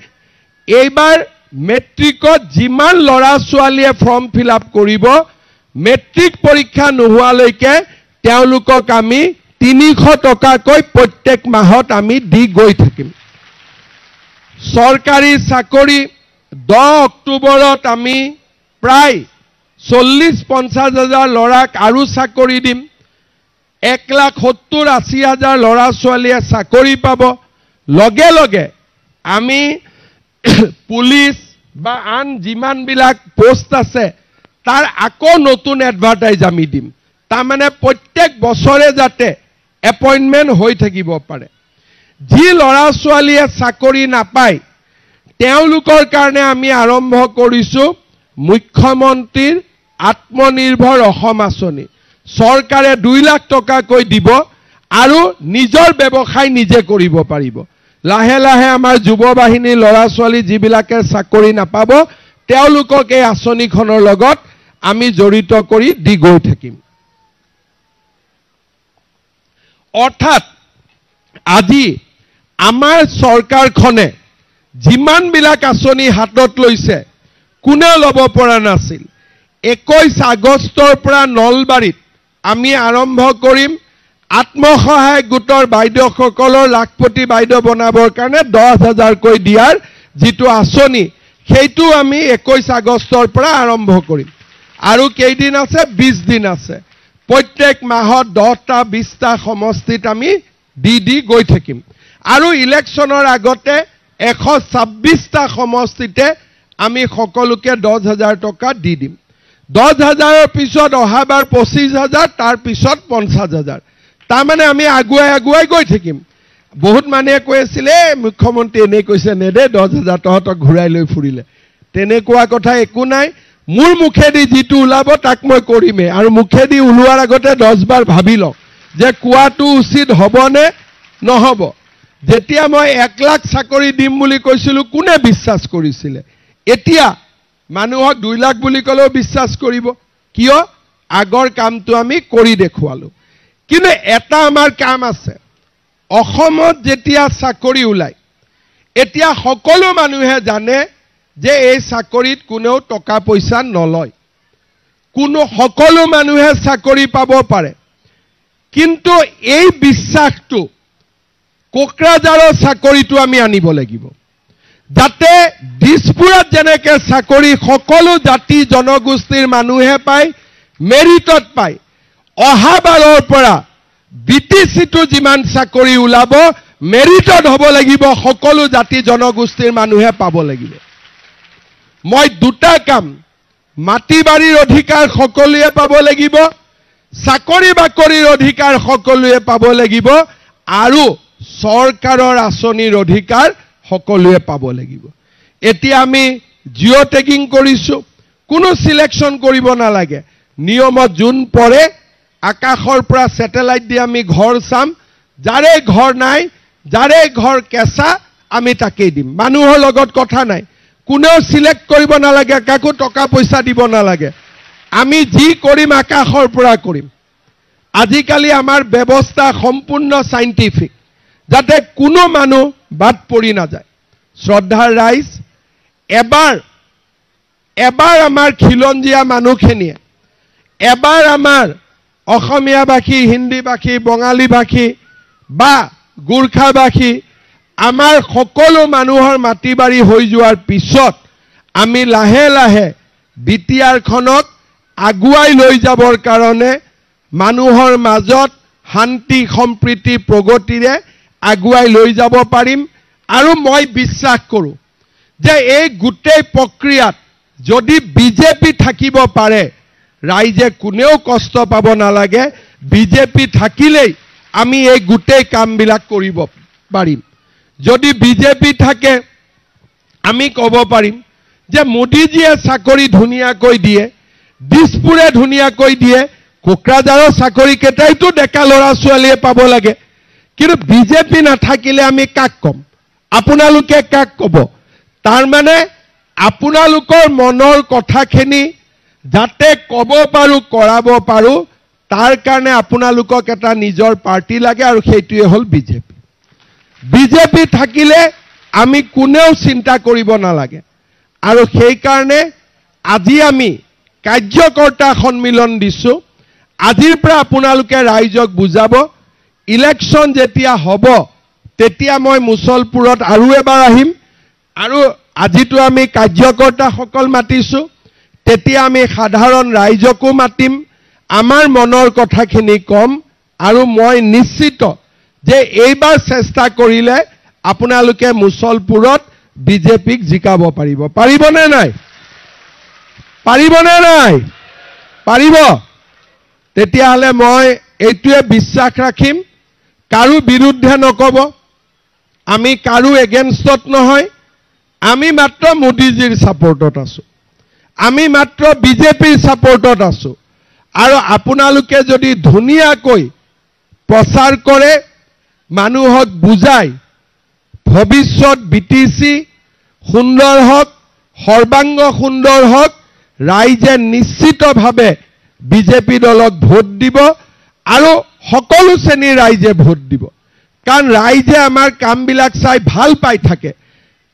এইবাৰ মেট্ৰিকত যিমান ল'ৰা ছোৱালীয়ে ফৰ্ম ফিল আপ কৰিব, মেট্ৰিক পৰীক্ষা নোহোৱালৈকে তেওঁলোকক আমি 300 টকাকৈ প্ৰত্যেক মাহত আমি দি গৈ থাকিম। চৰকাৰী চাকৰি 10 অক্টোবৰত আমি প্ৰায় 40-50 হাজাৰ ল'ৰাক আৰু চাকৰি দিম। 1,70,80,000 ল'ৰা ছোৱালীয়ে চাকৰি পাব। লগে লগে আমি পুলিচ বা আন যিমানবিলাক পোষ্ট আছে তাৰ আকৌ নতুন এডভাৰটাইজ আমি দিম। তাৰমানে প্ৰত্যেক বছৰে যাতে এপইণ্টমেণ্ট হৈ থাকিব পাৰে। যি ল'ৰা ছোৱালীয়ে চাকৰি নাপায় তেওঁলোকৰ কাৰণে আমি আৰম্ভ কৰিছোঁ মুখ্যমন্ত্ৰীৰ আত্মনিৰ্ভৰ অসম আঁচনি। চৰকাৰে 2 লাখ টকাকৈ দিব আৰু নিজৰ ব্যৱসায় নিজে কৰিব পাৰিব। লাহে লাহে আমাৰ যুৱ বাহিনীৰ ল'ৰা ছোৱালী যিবিলাকে চাকৰি নাপাব তেওঁলোকক এই আঁচনিখনৰ লগত আমি জড়িত কৰি দি গৈ থাকিম। অৰ্থাৎ আজি আমাৰ চৰকাৰখনে যিমানবিলাক আঁচনি হাতত লৈছে কোনেও ল'ব পৰা নাছিল। 21 আগষ্টৰ পৰা নলবাৰীত আমি আৰম্ভ কৰিম আত্মসহায়ক গোটৰ বাইদেউসকলৰ লাখপতি বাইদেউ বনাবৰ কাৰণে 10,000কৈ দিয়াৰ যিটো আঁচনি, সেইটো আমি 21 আগষ্টৰ পৰা আৰম্ভ কৰিম। আৰু কেইদিন আছে? 20 দিন আছে। প্ৰত্যেক মাহত 10টা 20টা সমষ্টিত আমি দি গৈ থাকিম। আৰু ইলেকশ্যনৰ আগতে 126টা সমষ্টিতে আমি সকলোকে 10,000 টকা দি দিম। 10,000ৰ পিছত অহাবাৰ 25,000, তাৰ পিছত 50,000। তাৰমানে আমি আগুৱাই গৈ থাকিম। বহুত মানুহে কৈ আছিলে মুখ্যমন্ত্ৰী এনে কৈছে নেদে 10,000 তহঁতক ঘূৰাই লৈ ফুৰিলে। তেনেকুৱা কথা একো নাই। মোৰ মুখেদি যিটো ওলাব তাক মই কৰিমেই। আৰু মুখেদি ওলোৱাৰ আগতে 10 বাৰ ভাবি লওক যে কোৱাটো উচিত হ'বনে নহ'ব। যেতিয়া মই 1 লাখ চাকৰি দিম বুলি কৈছিলোঁ কোনে বিশ্বাস কৰিছিলে? এতিয়া মানুহক 2 লাখ বুলি ক'লেও বিশ্বাস কৰিব। কিয়? আগৰ কামটো আমি কৰি দেখুৱালোঁ। কিন্তু এটা আমাৰ কাম আছে। অসমত যেতিয়া চাকৰি ওলায় এতিয়া সকলো মানুহে জানে যে এই চাকৰিত কোনেও টকা পইচা নলয়। সকলো মানুহে চাকৰি পাব পাৰে। কিন্তু এই বিশ্বাসটো কোকৰাঝাৰৰ চাকৰিটো আমি আনিব লাগিব, যাতে দিছপুৰত যেনেকৈ চাকৰি সকলো জাতি জনগোষ্ঠীৰ মানুহে পায়, মেৰিটত পায়। অহাবাৰৰ পৰা বিটিচিটো যিমান চাকৰি ওলাব মেৰিটত হ'ব লাগিব, সকলো জাতি জনগোষ্ঠীৰ মানুহে পাব লাগিব। মই 2টা কাম, মাটি বাৰীৰ অধিকাৰ সকলোৱে পাব লাগিব, চাকৰি বাকৰিৰ অধিকাৰ সকলোৱে পাব লাগিব, আৰু চৰকাৰৰ আঁচনিৰ অধিকাৰ সকলোৱে পাব লাগিব। এতিয়া আমি জিঅ' টেগিং কৰিছোঁ। কোনো সিলেকশ্যন কৰিব নালাগে। নিয়মত যোন পৰে আকাশৰ পৰা ছেটেলাইট দি আমি ঘৰ চাম। যাৰে ঘৰ নাই, যাৰে ঘৰ কেঁচা, আমি তাকেই দিম। মানুহৰ লগত কথা নাই। কোনেও সিলেক্ট কৰিব নালাগে, কাকো টকা পইচা দিব নালাগে। আমি যি কৰিম আকাশৰ পৰা কৰিম। আজিকালি আমাৰ ব্যৱস্থা সম্পূৰ্ণ সাইন্টিফিক, যাতে কোনো মানুহ বাদ পৰি নাযায়। শ্ৰদ্ধাৰ ৰাইজ, এবাৰ আমাৰ খিলঞ্জীয়া মানুহখিনিয়ে, এবাৰ আমাৰ অসমীয়াভাষী, হিন্দীভাষী, বঙালীভাষী বা গোৰ্খাভাষী, আমাৰ সকলো মানুহৰ মাটি বাৰী হৈ যোৱাৰ পিছত আমি লাহে লাহে বিটিআৰখনক আগুৱাই লৈ যাবৰ কাৰণে মানুহৰ মাজত শান্তি সম্প্ৰীতি প্ৰগতিৰে আগুৱাই লৈ যাব পাৰিম আৰু মই বিশ্বাস কৰোঁ যে এই গোটেই প্ৰক্ৰিয়াত যদি বিজেপি থাকিব পাৰে ৰাইজে কোনেও কষ্ট পাব নালাগে বিজেপি থাকিলেই আমি এই গোটেই কামবিলাক কৰিব পাৰিম যদি বিজেপি থাকে আমি ক'ব পাৰিম যে মোদীজীয়ে চাকৰি ধুনীয়াকৈ দিয়ে দিছপুৰে ধুনীয়াকৈ দিয়ে কোকৰাঝাৰৰ চাকৰি কেইটাইতো ডেকা ল'ৰা ছোৱালীয়ে পাব লাগে কিন্তু বিজেপি নাথাকিলে আমি কাক ক'ম আপোনালোকে কাক ক'ব তাৰ মানে আপোনালোকৰ মনৰ কথাখিনি যাতে ক'ব পাৰো কৰাব পাৰো তাৰ কাৰণে আপোনালোকক এটা নিজৰ পাৰ্টি লাগে আৰু সেইটোৱে হ'ল বিজেপি বিজেপি থাকিলে আমি কোনেও চিন্তা কৰিব নালাগে আৰু সেই কাৰণে আজি আমি কাৰ্যকৰ্তা সন্মিলন দিছো আজিৰ পৰা আপোনালোকে ৰাইজক বুজাব ইলেকশ্যন যেতিয়া হ'ব তেতিয়া মই মুছলপুৰত আৰু এবাৰ আহিম আৰু আজিতো আমি কাৰ্যকৰ্তাসকল মাতিছো তেতিয়া আমি সাধাৰণ ৰাইজকো মাতিম আমাৰ মনৰ কথাখিনি কম আৰু মই নিশ্চিত যে এইবাৰ চেষ্টা কৰিলে আপোনালোকে মুছলপুৰত বিজেপিক জিকাব পাৰিব পাৰিবনে নাই পাৰিবনে নাই পাৰিব তেতিয়াহ'লে মই এইটোৱে বিশ্বাস ৰাখিম কাৰো বিৰুদ্ধে নক'ব আমি কাৰো এগেইনষ্টত নহয় আমি মাত্ৰ মোদীজীৰ ছাপৰ্টত আছো আমি মাত্ৰ বিজেপিৰ ছাপৰ্টত আছো আৰু আপোনালোকে যদি ধুনীয়াকৈ প্ৰচাৰ কৰে মানুহক বুজাই ভৱিষ্যত বিটিসি সুন্দৰ হওক সৰ্বাংগ সুন্দৰ হওক ৰাইজে নিশ্চিতভাৱে বিজেপি দলক ভোট দিব আৰু সকলো শ্ৰেণীৰ ৰাইজে ভোট দিব কাৰণ ৰাইজে আমাৰ কামবিলাক চাই ভাল পাই থাকে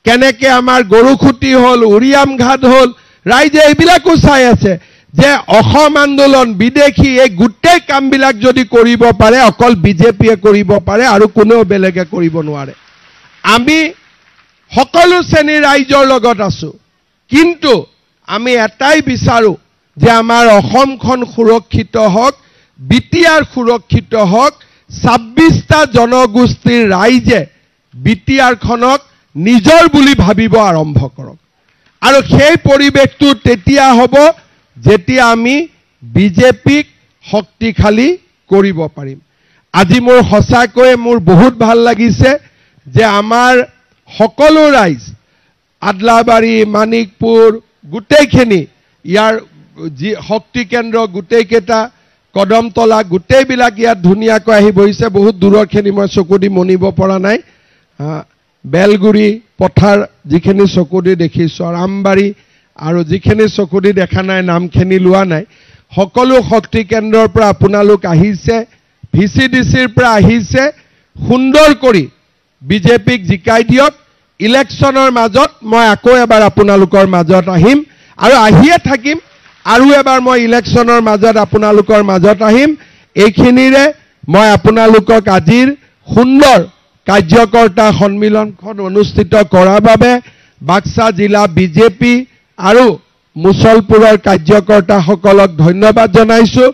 কেনেকৈ আমাৰ গৰুখুটি হ'ল উৰিয়াম ঘাট হ'ল ৰাইজে এইবিলাকো চাই আছে যে অসম আন্দোলন বিদেশী এই গোটেই কামবিলাক যদি কৰিব পাৰে অকল বিজেপিয়ে কৰিব পাৰে আৰু কোনেও বেলেগে কৰিব নোৱাৰে আমি সকলো শ্ৰেণীৰ ৰাইজৰ লগত আছো কিন্তু আমি এটাই বিচাৰো যে আমাৰ অসমখন সুৰক্ষিত হওক বিটিআৰ সুৰক্ষিত হওক 26টা জনগোষ্ঠীৰ ৰাইজে বিটিআৰখনক নিজৰ বুলি ভাবিব আৰম্ভ কৰক আৰু সেই পৰিৱেশটো তেতিয়া হ'ব যেতিয়া আমি বিজেপিক শক্তিশালী কৰিব পাৰিম আজি মোৰ সঁচাকৈ মোৰ বহুত ভাল লাগিছে যে আমাৰ সকলো ৰাইজ আদলাবাৰী মানিকপুৰ গোটেইখিনি ইয়াৰ যি শক্তি কেন্দ্ৰ গোটেইকেইটা কদমতলা গোটেইবিলাক ইয়াত ধুনীয়াকৈ আহি বহিছে বহুত দূৰৰখিনি মই চকু দি মনিব পৰা নাই বেলগুৰি পথাৰ যিখিনি চকু দি দেখিছোঁ আৰু আমবাৰী আৰু যিখিনি চকু দি দেখা নাই নামখিনি লোৱা নাই সকলো শক্তি কেন্দ্ৰৰ পৰা আপোনালোক আহিছে ভিচিডিচিৰ পৰা আহিছে সুন্দৰ কৰি বিজেপিক জিকাই দিয়ক ইলেকশ্যনৰ মাজত মই আকৌ এবাৰ আপোনালোকৰ মাজত আহিম আৰু আহিয়ে থাকিম আৰু এবাৰ মই ইলেকশ্যনৰ মাজত আপোনালোকৰ মাজত আহিম এইখিনিৰে মই আপোনালোকক আজিৰ সুন্দৰ কাৰ্যকৰ্তা সন্মিলনখন অনুষ্ঠিত কৰাৰ বাবে বাক্সা জিলা বিজেপি আৰু মুছলপুৰৰ কাৰ্যকৰ্তাসকলক ধন্যবাদ জনাইছো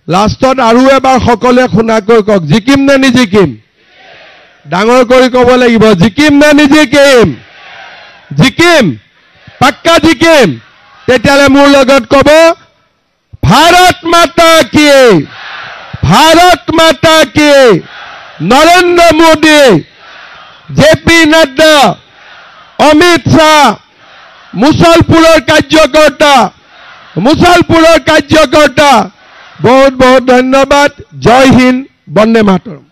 লাষ্টত আৰু এবাৰ সকলোৱে শুনাকৈ কওক জিকিম নে নিজিকিম ডাঙৰ কৰি ক'ব লাগিব জিকিম নে নিজিকিম জিকিম পাক্কা জিকিম তেতিয়ালে মোৰ লগত ক'ব ভাৰত মাতা কি নৰেন্দ্ৰ মোদী জেপি নাড্ডা অমিত শাহ মুছলপুৰৰ কাৰ্যকৰ্তা বহুত বহুত ধন্যবাদ জয় হিন্দ বন্দে মাতৰম